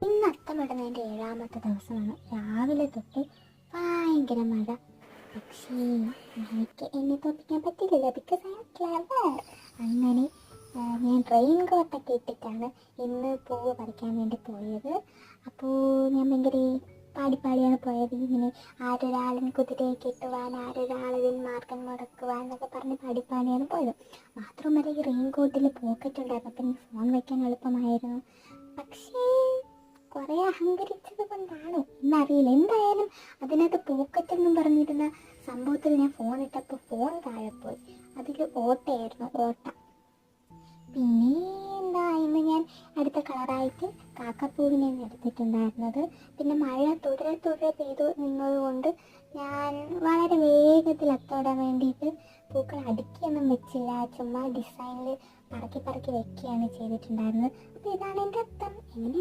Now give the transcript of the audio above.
ഇന്ന് അത്തമിടുന്നതിൻ്റെ 7ാമത്തെ ദിവസമാണ്. രാവിലെ തൊട്ട് ഭയങ്കര മഴ. പക്ഷേ എനിക്ക് എന്നെ തോപ്പിക്കാൻ പറ്റില്ലല്ലോ, ബിക്കോസ് ഐ ആം ക്ലെവർ. അങ്ങനെ ഞാൻ റെയിൻ കോട്ടൊക്കെ ഇട്ടിട്ടാണ് ഇന്ന് പൂവ് പറിക്കാൻ വേണ്ടി പോയത്. അപ്പോൾ ഞാൻ ഭയങ്കര പാടിപ്പാടിയാണ് പോയത്. ഇങ്ങനെ ആരൊരാളൻ കുതിരയെ കെട്ടുവാൻ, ആരൊരാളൻ മാർഗം മുടക്കുവാൻ എന്നൊക്കെ പറഞ്ഞ് പാടിപ്പാടിയാണ് പോയത്. മാത്രമല്ല ഈ റെയിൻ കോട്ടിൽ പോക്കറ്റ് ഉണ്ടായിരുന്നു, അപ്പം എനിക്ക് ഫോൺ വയ്ക്കാൻ എളുപ്പമായിരുന്നു. പക്ഷേ കുറേ അഹങ്കരിച്ചത് കൊണ്ടാണോ എന്നറിയില്ല. എന്തായാലും അതിനകത്ത് പോക്കറ്റ് എന്നും പറഞ്ഞിരുന്ന സംഭവത്തിൽ ഞാൻ ഫോൺ ഇട്ടപ്പോൾ ഫോൺ താഴെ പോയി. അതിൽ ഓട്ടയായിരുന്നു, ഓട്ട. പിന്നെ എന്താ, ഇന്ന് ഞാൻ അടുത്ത കളറായിട്ട് കാക്കപ്പൂവിനെയാണ് എടുത്തിട്ടുണ്ടായിരുന്നത്. പിന്നെ മഴ തുടരെ പെയ്തു നിന്നതുകൊണ്ട് ഞാൻ വളരെ വേഗത്തിൽ അത്തോടാൻ വേണ്ടിയിട്ട് പൂക്കൾ അടുക്കിയൊന്നും വെച്ചില്ല, ചുമ്മാ ഡിസൈനിൽ പറക്കി വെക്കുകയാണ് ചെയ്തിട്ടുണ്ടായിരുന്നത്. അപ്പോൾ ഇതാണ് എൻ്റെ അത്തം. എങ്ങനെയുണ്ട്?